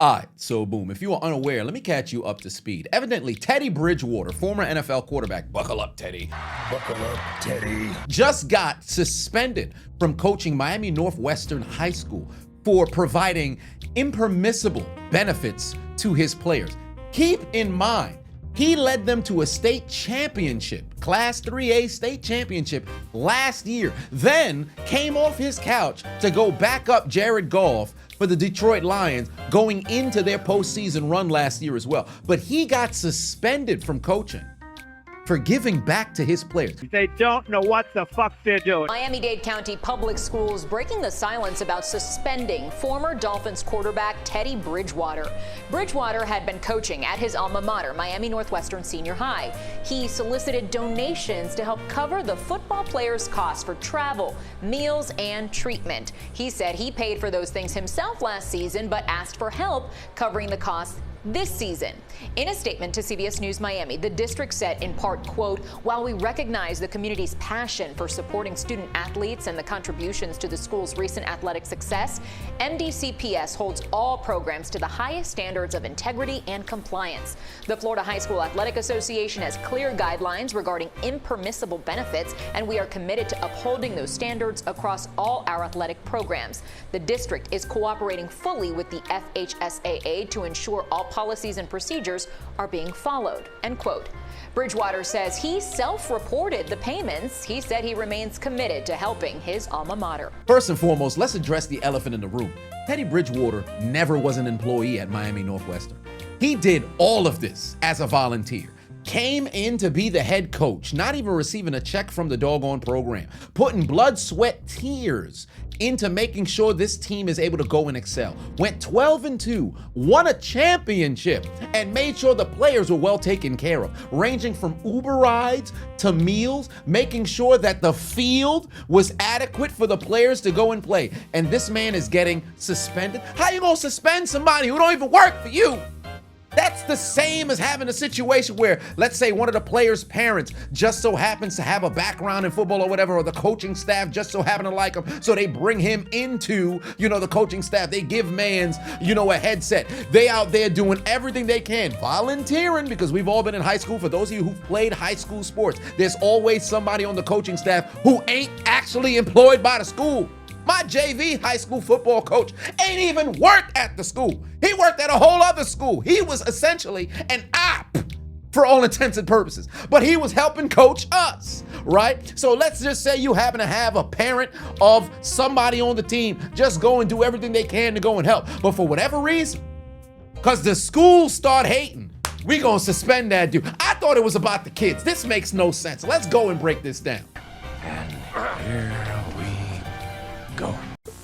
All right, so boom, if you are unaware, let me catch you up to speed. Evidently, Teddy Bridgewater, former NFL quarterback, buckle up, Teddy. Buckle up, Teddy. Just got suspended from coaching Miami Northwestern High School for providing impermissible benefits to his players. Keep in mind, he led them to a state championship, Class 3A state championship last year, then came off his couch to go back up Jared Goff for the Detroit Lions going into their postseason run last year as well. But he got suspended from coaching for giving back to his players. They don't know what the fuck they're doing. Miami-Dade County Public Schools breaking the silence about suspending former Dolphins quarterback Teddy Bridgewater. Bridgewater had been coaching at his alma mater, Miami Northwestern Senior High. He solicited donations to help cover the football players' costs for travel, meals, and treatment. He said he paid for those things himself last season, but asked for help covering the costs this season. In a statement to CBS News Miami, the district said in part, quote, "While we recognize the community's passion for supporting student athletes and the contributions to the school's recent athletic success, MDCPS holds all programs to the highest standards of integrity and compliance. The Florida High School Athletic Association has clear guidelines regarding impermissible benefits, and we are committed to upholding those standards across all our athletic programs. The district is cooperating fully with the FHSAA to ensure all policies and procedures are being followed," end quote. Bridgewater says he self-reported the payments. He said he remains committed to helping his alma mater. First and foremost, let's address the elephant in the room. Teddy Bridgewater never was an employee at Miami Northwestern. He did all of this as a volunteer. Came in to be the head coach, not even receiving a check from the doggone program, putting blood, sweat, tears into making sure this team is able to go and excel. Went 12-2, won a championship, and made sure the players were well taken care of, ranging from Uber rides to meals, making sure that the field was adequate for the players to go and play. And this man is getting suspended? How you gonna suspend somebody who don't even work for you? That's the same as having a situation where, let's say, one of the players' parents just so happens to have a background in football or whatever, or the coaching staff just so happen to like him, so they bring him into, the coaching staff. They give mans, a headset. They out there doing everything they can, volunteering, because we've all been in high school. For those of you who've played high school sports, there's always somebody on the coaching staff who ain't actually employed by the school. My JV high school football coach ain't even worked at the school. He worked at a whole other school. He was essentially an op for all intents and purposes, but he was helping coach us, right? So let's just say you happen to have a parent of somebody on the team, just go and do everything they can to go and help. But for whatever reason, because the school start hating, we gonna suspend that dude. I thought it was about the kids. This makes no sense. Let's go and break this down. And here we go.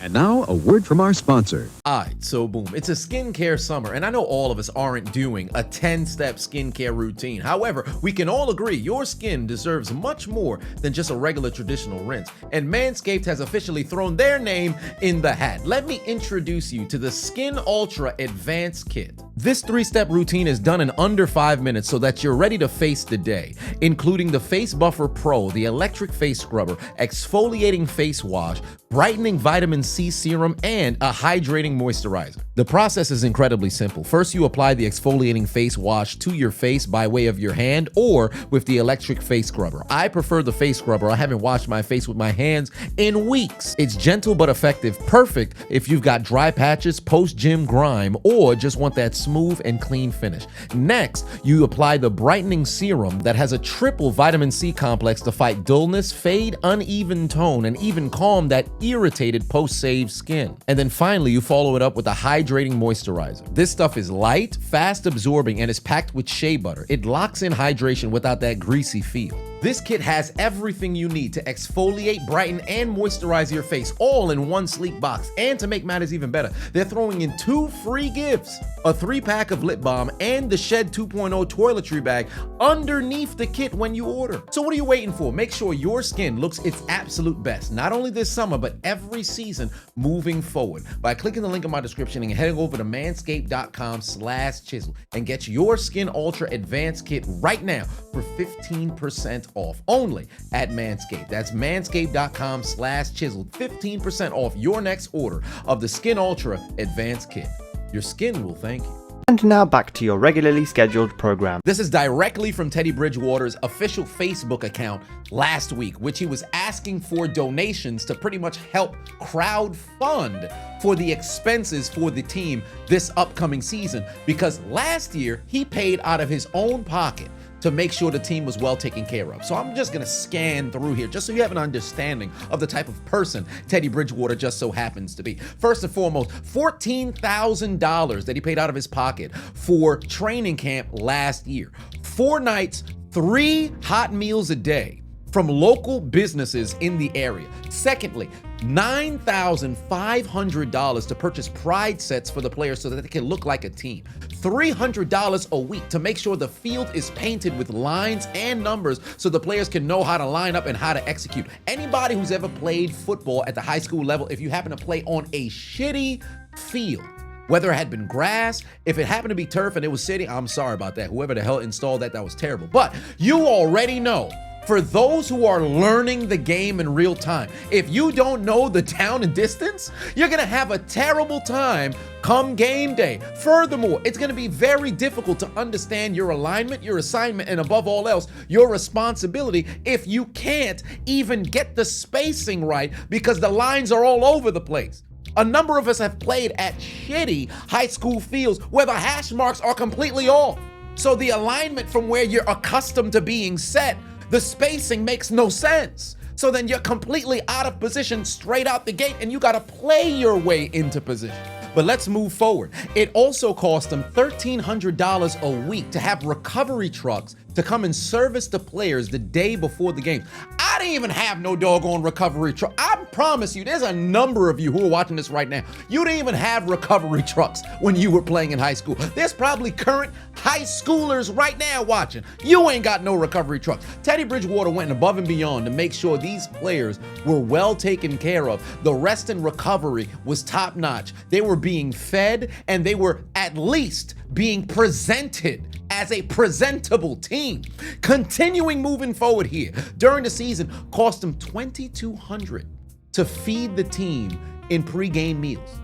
And now, a word from our sponsor. All right, so boom, it's a skincare summer, and I know all of us aren't doing a 10-step skincare routine. However, we can all agree your skin deserves much more than just a regular traditional rinse, and Manscaped has officially thrown their name in the hat. Let me introduce you to the Skin Ultra Advanced Kit. This 3-step routine is done in under 5 minutes so that you're ready to face the day, including the Face Buffer Pro, the electric face scrubber, exfoliating face wash, brightening vitamin C serum, and a hydrating moisturizer. The process is incredibly simple. First, you apply the exfoliating face wash to your face by way of your hand or with the electric face scrubber. I prefer the face scrubber. I haven't washed my face with my hands in weeks. It's gentle but effective, perfect if you've got dry patches, post-gym grime, or just want that smooth and clean finish. Next, you apply the brightening serum that has a triple vitamin C complex to fight dullness, fade uneven tone, and even calm that irritated post-shave skin. And then finally, you follow it up with a hydrating moisturizer. This stuff is light, fast absorbing, and is packed with shea butter. It locks in hydration without that greasy feel. This kit has everything you need to exfoliate, brighten, and moisturize your face, all in one sleek box. And to make matters even better, they're throwing in 2 free gifts: a 3-pack of lip balm and the Shed 2.0 toiletry bag underneath the kit when you order. So what are you waiting for? Make sure your skin looks its absolute best, not only this summer, but every season moving forward, by clicking the link in my description and heading over to manscaped.com/chisel and get your Skin Ultra Advanced Kit right now for 15% off only at Manscaped. That's manscaped.com/chisel. 15% off your next order of the Skin Ultra Advanced Kit. your skin will thank you. And now back to your regularly scheduled program. This is directly from Teddy Bridgewater's official Facebook account last week, which he was asking for donations to pretty much help crowdfund for the expenses for the team this upcoming season, because last year he paid out of his own pocket to make sure the team was well taken care of. So I'm just gonna scan through here just so you have an understanding of the type of person Teddy Bridgewater just so happens to be. First and foremost, $14,000 that he paid out of his pocket for training camp last year. 4 nights, 3 hot meals a day from local businesses in the area. Secondly, $9,500 to purchase pride sets for the players so that they can look like a team. $300 a week to make sure the field is painted with lines and numbers so the players can know how to line up and how to execute. Anybody who's ever played football at the high school level, if you happen to play on a shitty field, whether it had been grass, if it happened to be turf and it was sitting, I'm sorry about that. Whoever the hell installed that was terrible. But you already know, for those who are learning the game in real time, if you don't know the down and distance, you're gonna have a terrible time come game day. Furthermore, it's gonna be very difficult to understand your alignment, your assignment, and above all else, your responsibility if you can't even get the spacing right because the lines are all over the place. A number of us have played at shitty high school fields where the hash marks are completely off. So the alignment from where you're accustomed to being set, the spacing makes no sense. So then you're completely out of position straight out the gate and you gotta play your way into position. But let's move forward. It also cost them $1,300 a week to have recovery trucks to come and service the players the day before the game. I didn't even have no doggone recovery truck. I promise you, there's a number of you who are watching this right now. You didn't even have recovery trucks when you were playing in high school. There's probably current high schoolers right now watching. You ain't got no recovery trucks. Teddy Bridgewater went above and beyond to make sure these players were well taken care of. The rest and recovery was top notch. They were being fed and they were at least being presented as a presentable team. Continuing moving forward here, during the season, cost him $2,200 to feed the team in pregame meals.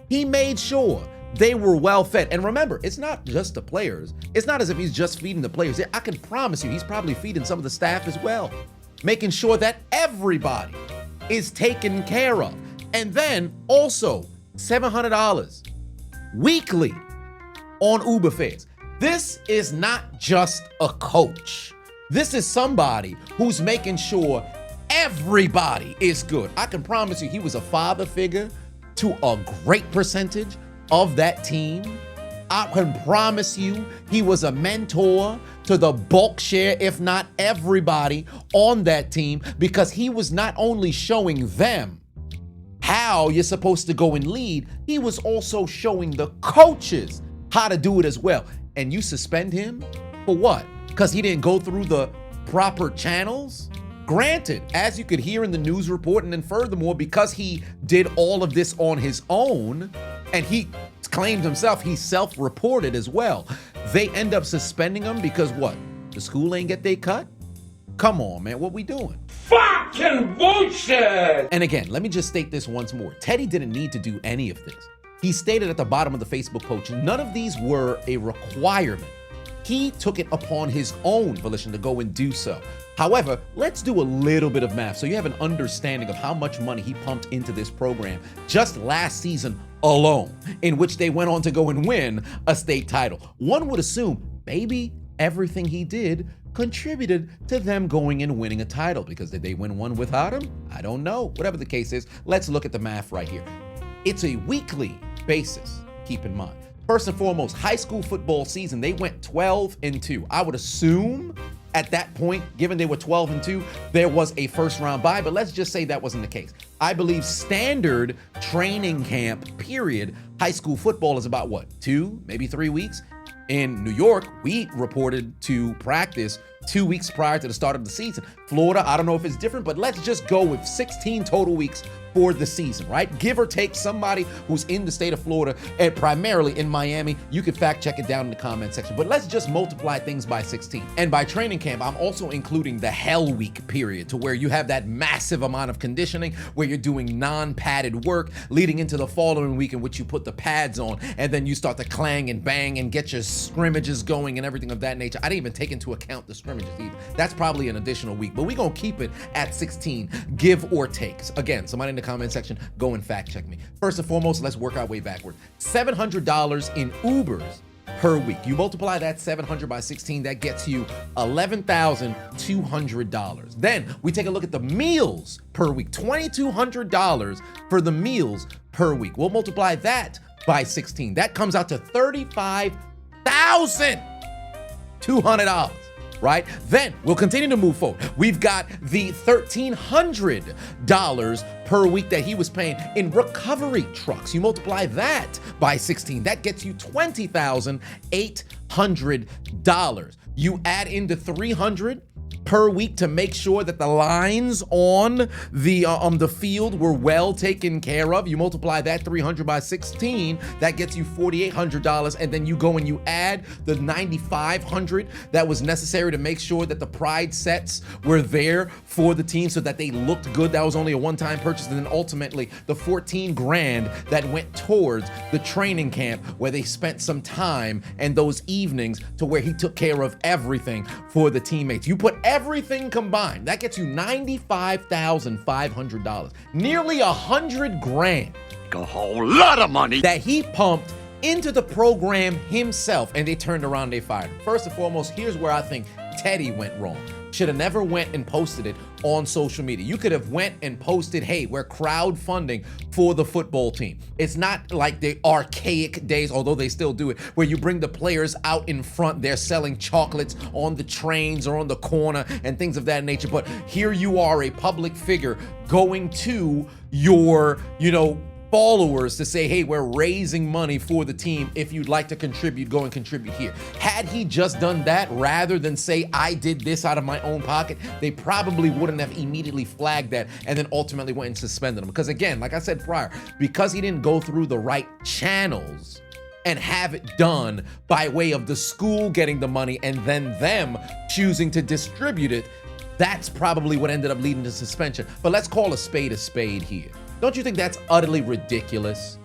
He made sure they were well fed. And remember, it's not just the players. It's not as if he's just feeding the players. I can promise you, he's probably feeding some of the staff as well, making sure that everybody is taken care of. And then also $700 weekly on Uber fares. This is not just a coach. This is somebody who's making sure everybody is good. I can promise you, he was a father figure to a great percentage of that team. I can promise you, he was a mentor to the bulk share, if not everybody on that team, because he was not only showing them how you're supposed to go and lead, he was also showing the coaches how to do it as well. And you suspend him for what? Because he didn't go through the proper channels? Granted, as you could hear in the news report, and then furthermore, because he did all of this on his own, and he claimed himself, he self-reported as well, they end up suspending him because what? The school ain't get they cut? Come on, man, what we doing? Fucking bullshit! And again, let me just state this once more. Teddy didn't need to do any of this. He stated at the bottom of the Facebook post, none of these were a requirement. He took it upon his own volition to go and do so. However, let's do a little bit of math so you have an understanding of how much money he pumped into this program just last season alone, in which they went on to go and win a state title. One would assume maybe everything he did contributed to them going and winning a title, because did they win one without him? I don't know. Whatever the case is, let's look at the math right here. It's a weekly basis, keep in mind. First and foremost, high school football season, they went 12-2. I would assume at that point, given they were 12-2, there was a first round bye, but let's just say that wasn't the case. I believe standard training camp period, high school football is about what, 2, maybe 3 weeks? In New York, we reported to practice 2 weeks prior to the start of the season. Florida, I don't know if it's different, but let's just go with 16 total weeks for the season, right? Give or take somebody who's in the state of Florida and primarily in Miami. You can fact check it down in the comment section, but let's just multiply things by 16. And by training camp, I'm also including the hell week period, to where you have that massive amount of conditioning where you're doing non-padded work leading into the following week in which you put the pads on and then you start to clang and bang and get your scrimmages going and everything of that nature. I didn't even take into account the scrimmages either. That's probably an additional week, but we're gonna keep it at 16, give or takes. Again, somebody in the comment section, go and fact check me. First and foremost, let's work our way backward. $700 in Ubers per week. You multiply that 700 by 16, that gets you $11,200. Then we take a look at the meals per week. $2,200 for the meals per week. We'll multiply that by 16. That comes out to $35,200. Right? Then we'll continue to move forward. We've got the $1,300 per week that he was paying in recovery trucks. You multiply that by 16. That gets you $20,800. You add in the $300 per week to make sure that the lines on the field were well taken care of. You multiply that 300 by 16, that gets you $4,800, and then you go and you add the $9,500 that was necessary to make sure that the pride sets were there for the team so that they looked good. That was only a one-time purchase, and then ultimately the 14 grand that went towards the training camp where they spent some time and those evenings to where he took care of everything for the teammates. You put everything combined, that gets you $95,500, nearly 100 grand. A whole lot of money That he pumped into the program himself, and they turned around and they fired him. First and foremost, here's where I think Teddy went wrong. Should have never went and posted it on social media. You could have went and posted, hey, we're crowdfunding for the football team. It's not like the archaic days, although they still do it, where you bring the players out in front, they're selling chocolates on the trains or on the corner and things of that nature. But here you are, a public figure, going to your, followers to say, hey, we're raising money for the team. If you'd like to contribute, go and contribute here. Had he just done that rather than say, I did this out of my own pocket, they probably wouldn't have immediately flagged that and then ultimately went and suspended him. Because again, like I said prior, because he didn't go through the right channels and have it done by way of the school getting the money and then them choosing to distribute it, that's probably what ended up leading to suspension. But let's call a spade here. Don't you think that's utterly ridiculous?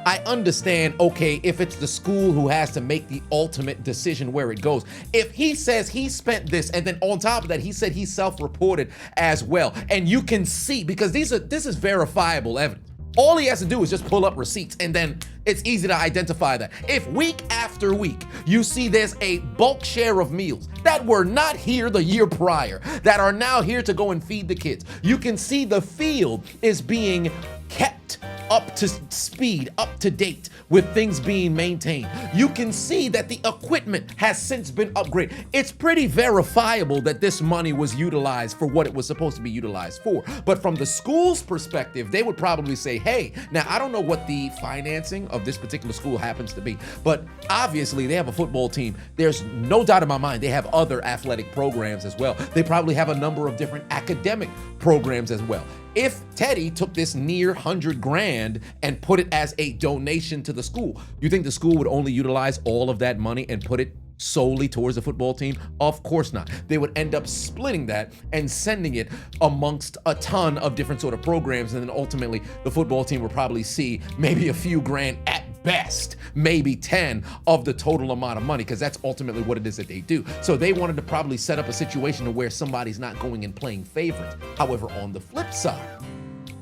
I understand, okay, if it's the school who has to make the ultimate decision where it goes. If he says he spent this, and then on top of that, he said he self-reported as well, and you can see, because this is verifiable evidence. All he has to do is just pull up receipts, and then it's easy to identify that. If week after week, you see there's a bulk share of meals that were not here the year prior, that are now here to go and feed the kids, you can see the field is being kept up to speed, up to date with things being maintained. You can see that the equipment has since been upgraded. It's pretty verifiable that this money was utilized for what it was supposed to be utilized for. But from the school's perspective, they would probably say, hey, now I don't know what the financing of this particular school happens to be, but obviously they have a football team. There's no doubt in my mind they have other athletic programs as well. They probably have a number of different academic programs as well. If Teddy took this near 100 grand and put it as a donation to the school, you think the school would only utilize all of that money and put it solely towards the football team? Of course not. They would end up splitting that and sending it amongst a ton of different sort of programs, and then ultimately the football team would probably see maybe a few grand at best, maybe 10 of the total amount of money, because that's ultimately what it is that they do. So they wanted to probably set up a situation where somebody's not going and playing favorites. However, on the flip side,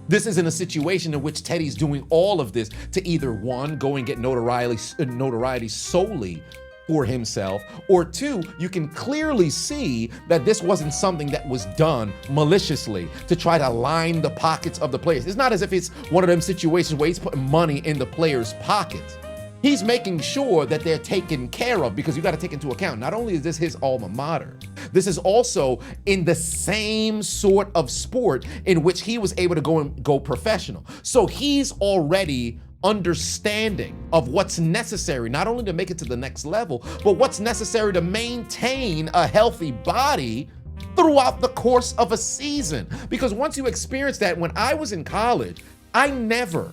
this isn't a situation in which Teddy's doing all of this to either one, go and get notoriety solely for himself, or two, you can clearly see that this wasn't something that was done maliciously to try to line the pockets of the players. It's not as if it's one of them situations where he's putting money in the players' pockets. He's making sure that they're taken care of, because you got to take into account, not only is this his alma mater, this is also in the same sort of sport in which he was able to go professional. So he's already understanding of what's necessary, not only to make it to the next level, but what's necessary to maintain a healthy body throughout the course of a season. Because once you experience that, when I was in college, I never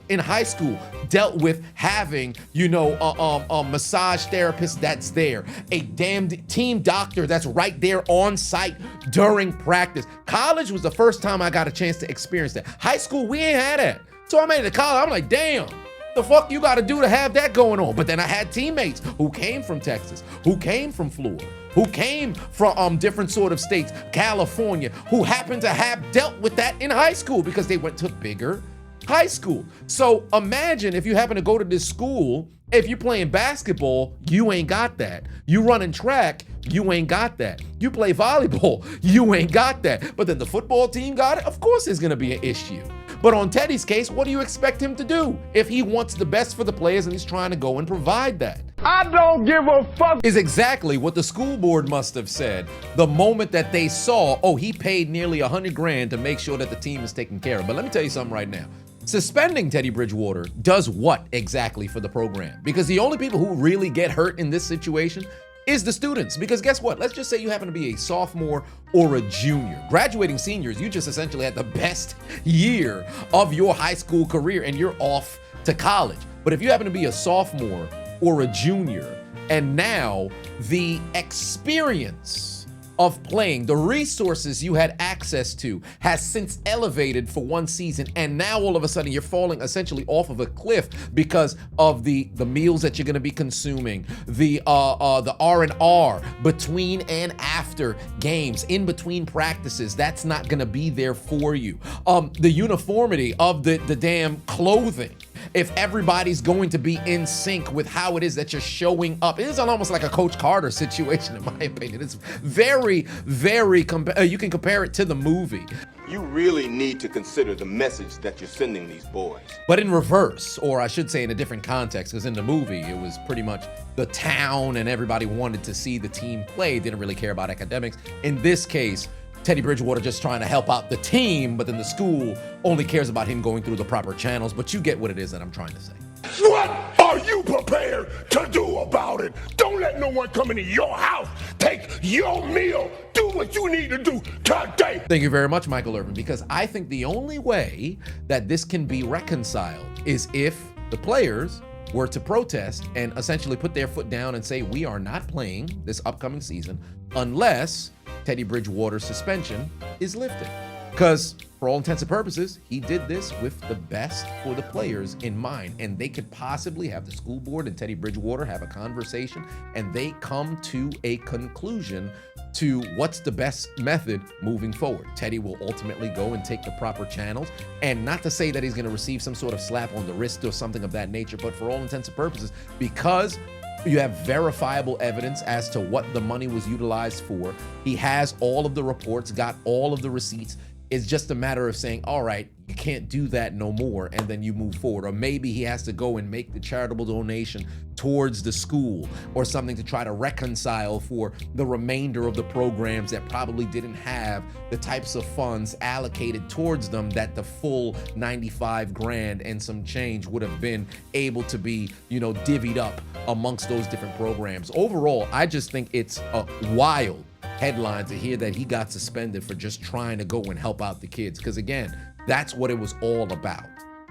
in high school dealt with having, a massage therapist that's there, a damn team doctor that's right there on site during practice. College was the first time I got a chance to experience that. High school, we ain't had that. So I made it to college, I'm like, damn, the fuck you gotta do to have that going on? But then I had teammates who came from Texas, who came from Florida, who came from different sort of states, California, who happened to have dealt with that in high school because they went to bigger high school. So imagine if you happen to go to this school, if you're playing basketball, you ain't got that. You running track, you ain't got that. You play volleyball, you ain't got that. But then the football team got it, of course there's gonna be an issue. But on Teddy's case, what do you expect him to do if he wants the best for the players and he's trying to go and provide that? I don't give a fuck. Is exactly what the school board must have said the moment that they saw, oh, he paid nearly $100,000 to make sure that the team is taken care of. But let me tell you something right now. Suspending Teddy Bridgewater does what exactly for the program? Because the only people who really get hurt in this situation is the students. Because guess what? Let's just say you happen to be a sophomore or a junior. Graduating seniors, you just essentially had the best year of your high school career and you're off to college. But if you happen to be a sophomore or a junior, and now the experience of playing, the resources you had access to has since elevated for one season, and now all of a sudden you're falling essentially off of a cliff because of the meals that you're going to be consuming, the R&R between and after games, in between practices, that's not going to be there for you. The uniformity of the damn clothing, if everybody's going to be in sync with how it is that you're showing up. It is almost like a Coach Carter situation, in my opinion. It's very, very, you can compare it to the movie. You really need to consider the message that you're sending these boys. But in reverse, or I should say in a different context, because in the movie, it was pretty much the town and everybody wanted to see the team play, didn't really care about academics. In this case, Teddy Bridgewater just trying to help out the team, but then the school only cares about him going through the proper channels. But you get what it is that I'm trying to say. What are you prepared to do about it? Don't let no one come into your house, take your meal, do what you need to do today. Thank you very much, Michael Irvin, because I think the only way that this can be reconciled is if the players were to protest and essentially put their foot down and say, we are not playing this upcoming season unless Teddy Bridgewater's suspension is lifted. Because for all intents and purposes, he did this with the best for the players in mind. And they could possibly have the school board and Teddy Bridgewater have a conversation and they come to a conclusion to what's the best method moving forward. Teddy will ultimately go and take the proper channels. And not to say that he's going to receive some sort of slap on the wrist or something of that nature, but for all intents and purposes, because you have verifiable evidence as to what the money was utilized for. He has all of the reports, got all of the receipts. It's just a matter of saying, all right, you can't do that no more, and then you move forward. Or maybe he has to go and make the charitable donation towards the school or something to try to reconcile for the remainder of the programs that probably didn't have the types of funds allocated towards them that the full $95,000 and some change would have been able to be, divvied up amongst those different programs. Overall, I just think it's a wild headline to hear that he got suspended for just trying to go and help out the kids. Because again, that's what it was all about,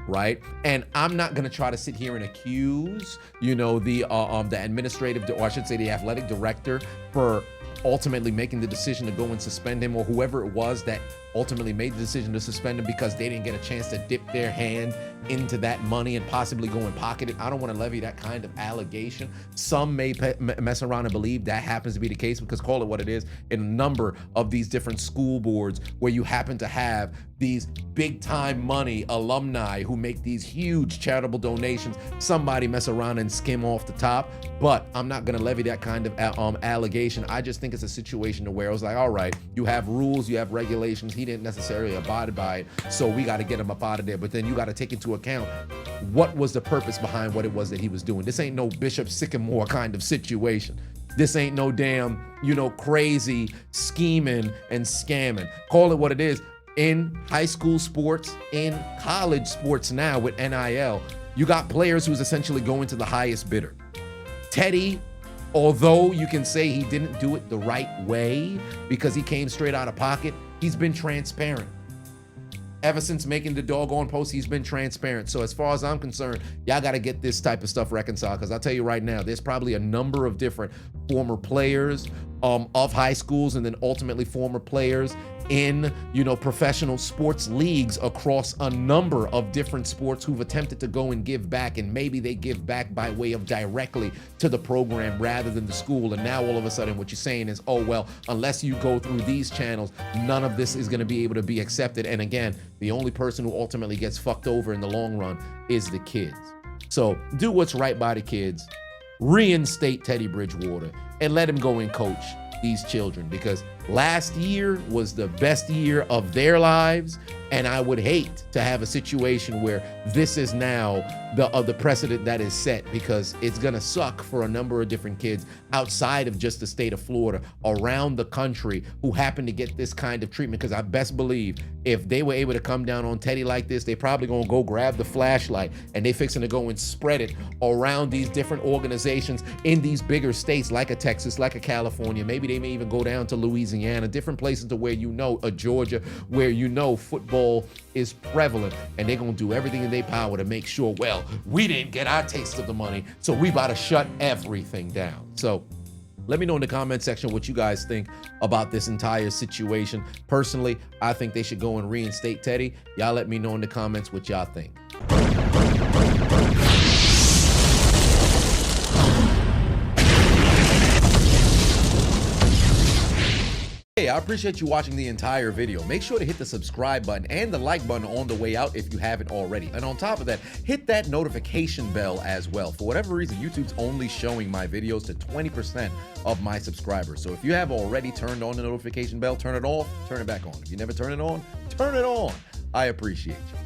right? And I'm not going to try to sit here and accuse, the administrative, or I should say the athletic director, for ultimately making the decision to go and suspend him, or whoever it was that ultimately made the decision to suspend him because they didn't get a chance to dip their hand into that money and possibly go and pocket it. I don't want to levy that kind of allegation. Some may mess around and believe that happens to be the case, because call it what it is, in a number of these different school boards where you happen to have these big time money alumni who make these huge charitable donations, somebody mess around and skim off the top. But I'm not going to levy that kind of allegation. I just think it's a situation to where it was like, all right, you have rules, you have regulations. He didn't necessarily abide by it, so we got to get him up out of there. But then you got to take into account what was the purpose behind what it was that he was doing. This ain't no Bishop Sycamore kind of situation. This ain't no damn, crazy scheming and scamming. Call it what it is. in high school sports, in college sports now with NIL, you got players who's essentially going to the highest bidder. Teddy, although you can say he didn't do it the right way because he came straight out of pocket, he's been transparent. Ever since making the doggone post, he's been transparent. So as far as I'm concerned, y'all got to get this type of stuff reconciled, because I'll tell you right now, there's probably a number of different former players of high schools, and then ultimately former players in, professional sports leagues across a number of different sports who've attempted to go and give back, and maybe they give back by way of directly to the program rather than the school. And now all of a sudden what you're saying is, oh, well, unless you go through these channels, none of this is going to be able to be accepted. And again, the only person who ultimately gets fucked over in the long run is the kids. So do what's right by the kids, reinstate Teddy Bridgewater, and let him go and coach these children, because last year was the best year of their lives, and I would hate to have a situation where this is now the precedent that is set, because it's gonna suck for a number of different kids outside of just the state of Florida, around the country, who happen to get this kind of treatment. Because I best believe if they were able to come down on Teddy like this, they probably gonna go grab the flashlight and they fixing to go and spread it around these different organizations in these bigger states like a Texas, like a California. Maybe they may even go down to Louisiana, different places to where Georgia, where football is prevalent, and they're gonna do everything in their power to make sure, well, we didn't get our taste of the money, so we about to shut everything down. So let me know in the comment section what you guys think about this entire situation. Personally, I think they should go and reinstate Teddy. Y'all let me know in the comments what y'all think. Hey, I appreciate you watching the entire video. Make sure to hit the subscribe button and the like button on the way out if you haven't already. And on top of that, hit that notification bell as well. For whatever reason, YouTube's only showing my videos to 20% of my subscribers. So if you have already turned on the notification bell, turn it off, turn it back on. If you never turn it on, turn it on. I appreciate you.